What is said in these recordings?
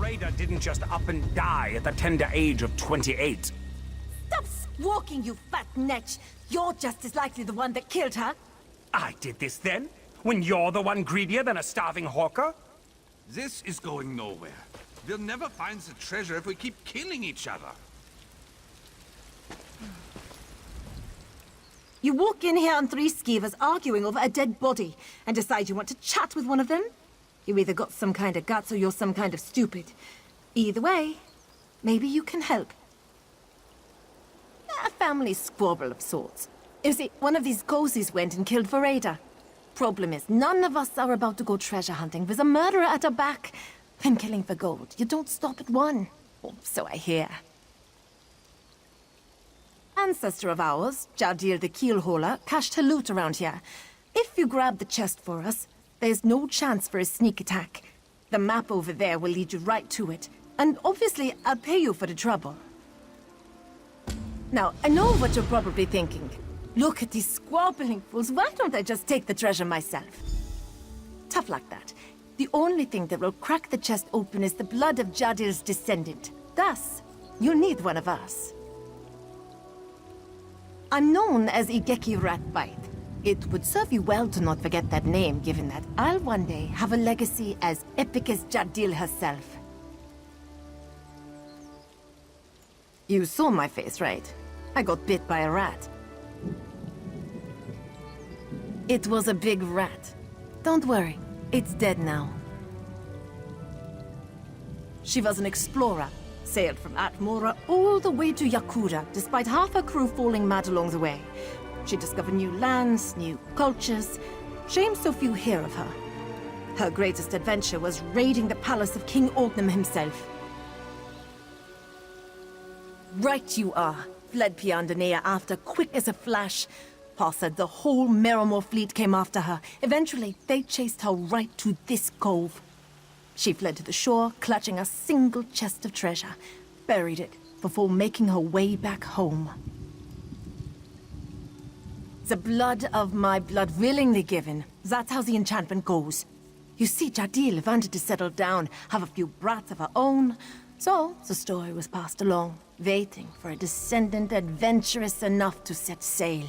Fareda didn't just up and die at the tender age of 28. Stop squawking, you fat netch! You're just as likely the one that killed her. I did this then? When you're the one greedier than a starving hawker? This is going nowhere. We'll never find the treasure if we keep killing each other. You walk in here on 3 skeevers arguing over a dead body, and decide you want to chat with one of them? You either got some kind of guts or you're some kind of stupid. Either way, maybe you can help. A family squabble of sorts. You see, one of these cozies went and killed Fareda. Problem is, none of us are about to go treasure hunting. There's a murderer at our back. Then killing for gold. You don't stop at one. Or so I hear. Ancestor of ours, Gjadil the Keelhauler, cached her loot around here. If you grab the chest for us, there's no chance for a sneak attack. The map over there will lead you right to it. And obviously, I'll pay you for the trouble. Now, I know what you're probably thinking. Look at these squabbling fools. Why don't I just take the treasure myself? Tough like that. The only thing that will crack the chest open is the blood of Gjadil's descendant. Thus, you'll need one of us. I'm known as Igeki Ratbite. It would serve you well to not forget that name, given that I'll one day have a legacy as epic as Gjadil herself. You saw my face, right? I got bit by a rat. It was a big rat. Don't worry, it's dead now. She was an explorer. Sailed from Atmora all the way to Yakuda, despite half her crew falling mad along the way. She discovered new lands, new cultures. Shame so few hear of her. Her greatest adventure was raiding the palace of King Orgnum himself. Right you are. Fled Piandonea after, quick as a flash. Pa said the whole Merrimore fleet came after her. Eventually, they chased her right to this cove. She fled to the shore, clutching a single chest of treasure. Buried it before making her way back home. The blood of my blood willingly given. That's how the enchantment goes. You see, Gjadil wanted to settle down, have a few brats of her own. So, the story was passed along, waiting for a descendant adventurous enough to set sail.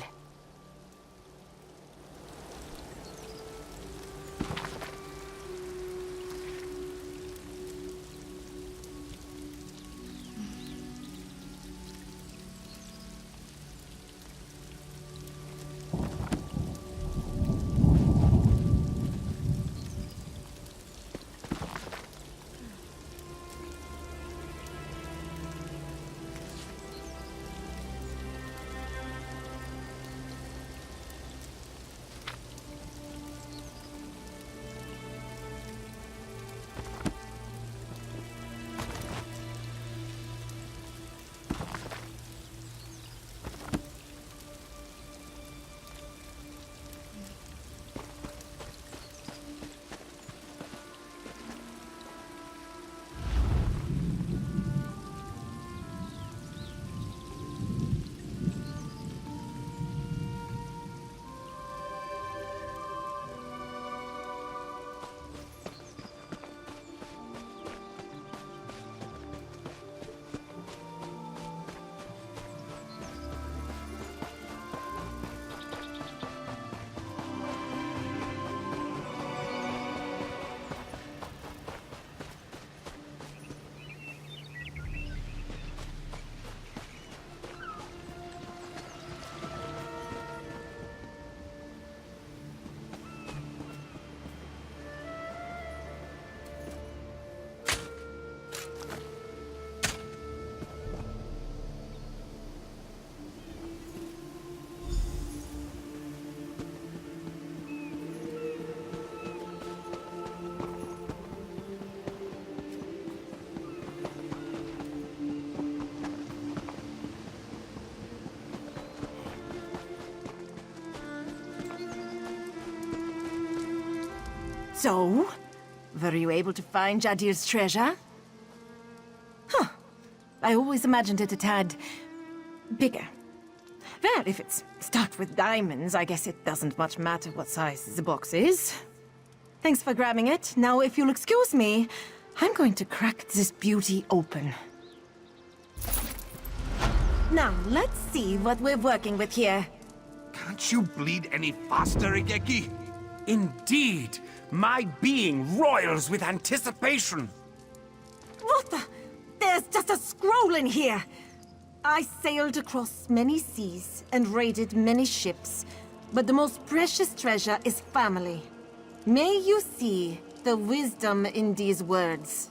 So, were you able to find Gjadil's treasure? Huh. I always imagined it a tad bigger. Well, if it's stuffed with diamonds, I guess it doesn't much matter what size the box is. Thanks for grabbing it. Now, if you'll excuse me, I'm going to crack this beauty open. Now, let's see what we're working with here. Can't you bleed any faster, Igeki? Indeed, my being roils with anticipation. What the? There's just a scroll in here! I sailed across many seas and raided many ships, but the most precious treasure is family. May you see the wisdom in these words.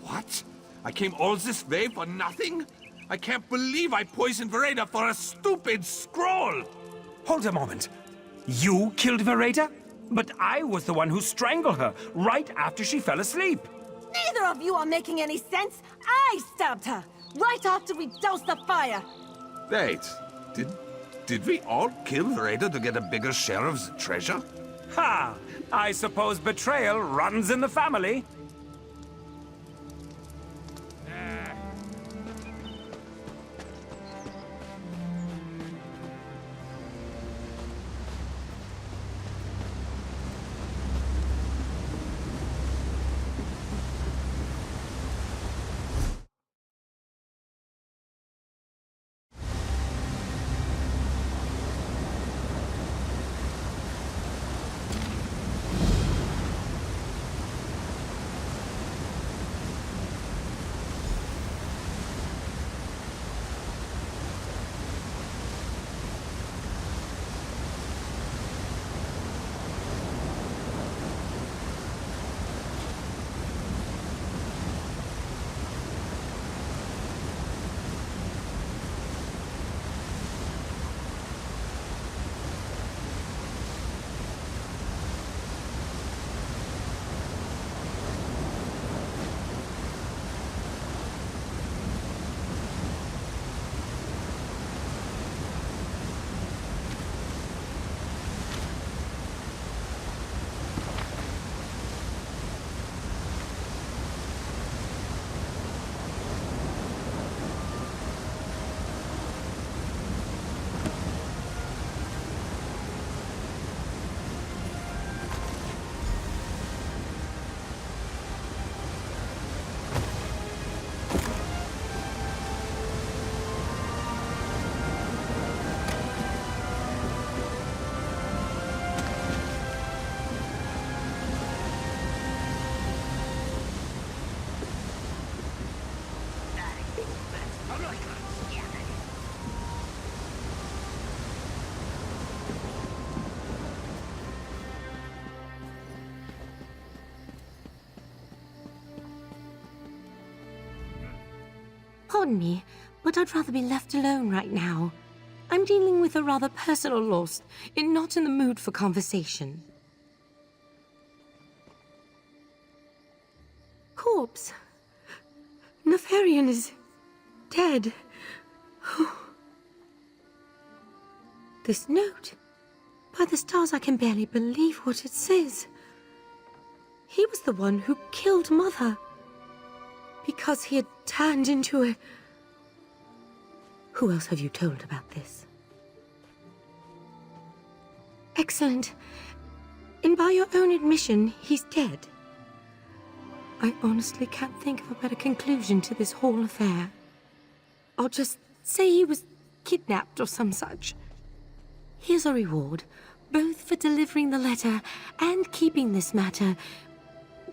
What? I came all this way for nothing? I can't believe I poisoned Vereda for a stupid scroll! Hold a moment. You killed Vereda? But I was the one who strangled her right after she fell asleep. Neither of you are making any sense! I stabbed her! Right after we doused the fire! Wait, did we all kill Vereda to get a bigger share of the treasure? Ha! I suppose betrayal runs in the family. Pardon me, but I'd rather be left alone right now. I'm dealing with a rather personal loss, and not in the mood for conversation. Corpse. Nefarian is dead. This note. By the stars, I can barely believe what it says. He was the one who killed Mother. Because he had turned into a... Who else have you told about this? Excellent. And by your own admission, he's dead. I honestly can't think of a better conclusion to this whole affair. I'll just say he was kidnapped or some such. Here's a reward, both for delivering the letter and keeping this matter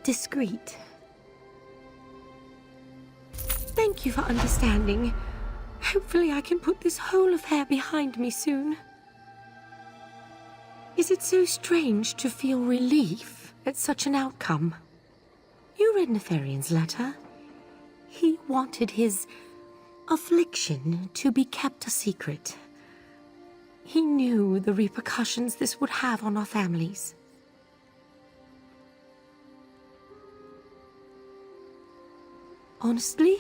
discreet. Thank you for understanding. Hopefully I can put this whole affair behind me soon. Is it so strange to feel relief at such an outcome? You read Nefarian's letter. He wanted his affliction to be kept a secret. He knew the repercussions this would have on our families. Honestly,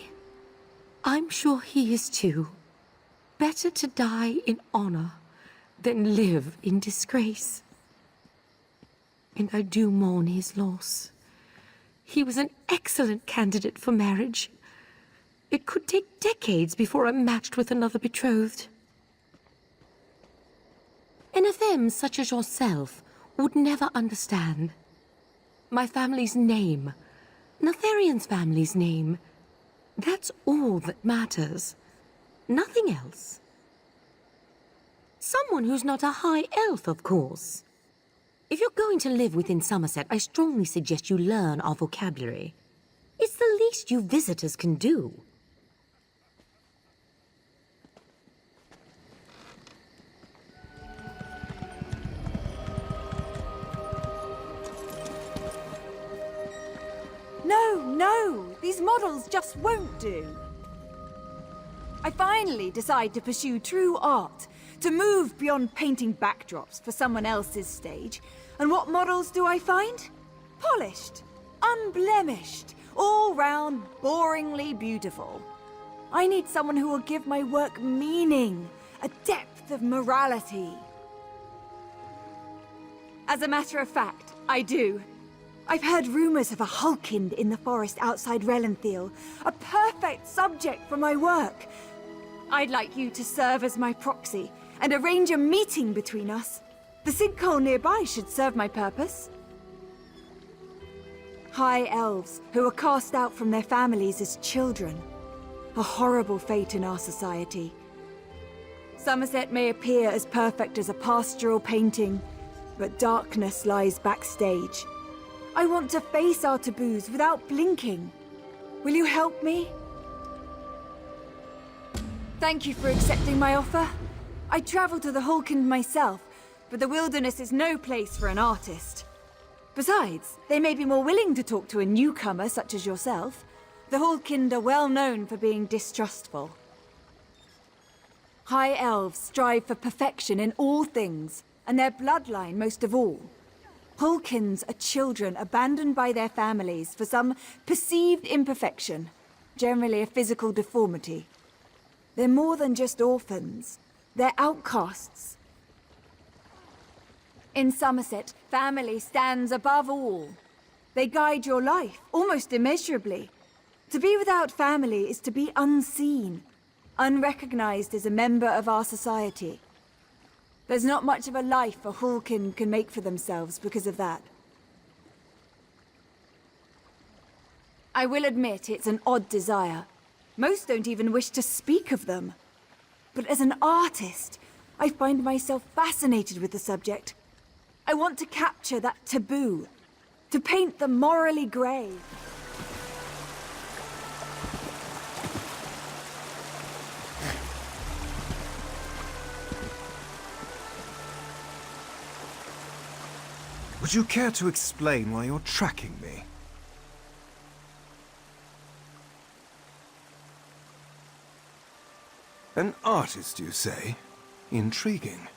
I'm sure he is too. Better to die in honor than live in disgrace. And I do mourn his loss. He was an excellent candidate for marriage. It could take decades before I'm matched with another betrothed. And a femme such as yourself would never understand. My family's name Netherian's family's name. That's all that matters. Nothing else. Someone who's not a high elf, of course. If you're going to live within Summerset, I strongly suggest you learn our vocabulary. It's the least you visitors can do. No! These models just won't do. I finally decide to pursue true art, to move beyond painting backdrops for someone else's stage. And what models do I find? Polished, unblemished, all round boringly beautiful. I need someone who will give my work meaning, a depth of morality. As a matter of fact, I do. I've heard rumors of a Hulkynd in the forest outside Rellenthil, a perfect subject for my work. I'd like you to serve as my proxy and arrange a meeting between us. The sinkhole nearby should serve my purpose. High elves who are cast out from their families as children. A horrible fate in our society. Summerset may appear as perfect as a pastoral painting, but darkness lies backstage. I want to face our taboos without blinking. Will you help me? Thank you for accepting my offer. I traveled to the Hulkynd myself, but the wilderness is no place for an artist. Besides, they may be more willing to talk to a newcomer such as yourself. The Hulkynd are well known for being distrustful. High elves strive for perfection in all things, and their bloodline most of all. Hulkynds are children abandoned by their families for some perceived imperfection, generally a physical deformity. They're more than just orphans. They're outcasts. In Summerset, family stands above all. They guide your life, almost immeasurably. To be without family is to be unseen, unrecognized as a member of our society. There's not much of a life a Hulkynd can make for themselves because of that. I will admit it's an odd desire. Most don't even wish to speak of them. But as an artist, I find myself fascinated with the subject. I want to capture that taboo, to paint the morally grey. Would you care to explain why you're tracking me? An artist, you say? Intriguing.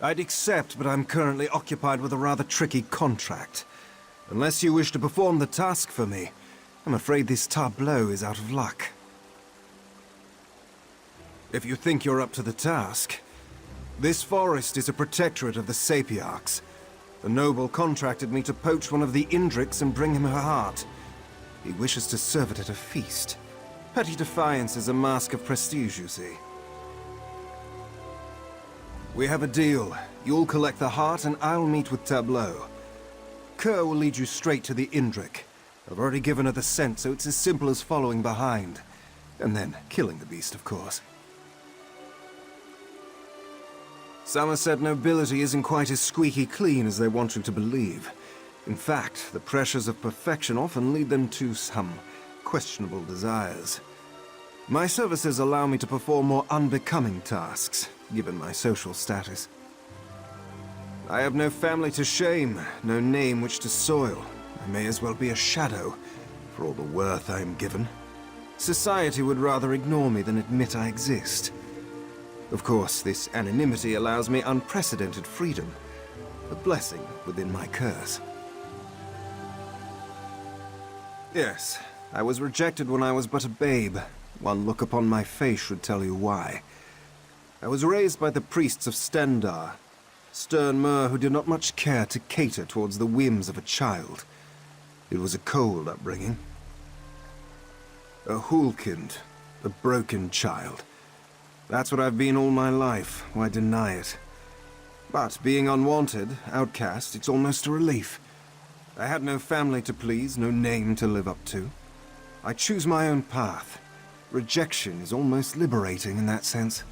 I'd accept, but I'm currently occupied with a rather tricky contract. Unless you wish to perform the task for me, I'm afraid this tableau is out of luck. If you think you're up to the task, this forest is a protectorate of the Sapiarchs. The noble contracted me to poach one of the Indrics and bring him her heart. He wishes to serve it at a feast. Petty defiance is a mask of prestige, you see. We have a deal. You'll collect the heart and I'll meet with Tableau. Kerr will lead you straight to the Indric. I've already given her the scent, so it's as simple as following behind. And then killing the beast, of course. Summerset nobility isn't quite as squeaky clean as they want you to believe. In fact, the pressures of perfection often lead them to some questionable desires. My services allow me to perform more unbecoming tasks, given my social status. I have no family to shame, no name which to soil. I may as well be a shadow, for all the worth I am given. Society would rather ignore me than admit I exist. Of course, this anonymity allows me unprecedented freedom, a blessing within my curse. Yes, I was rejected when I was but a babe. One look upon my face should tell you why. I was raised by the priests of Stendar, stern mer who did not much care to cater towards the whims of a child. It was a cold upbringing. A Hulkynd, a broken child. That's what I've been all my life, why deny it? But being unwanted, outcast, it's almost a relief. I had no family to please, no name to live up to. I choose my own path. Rejection is almost liberating in that sense.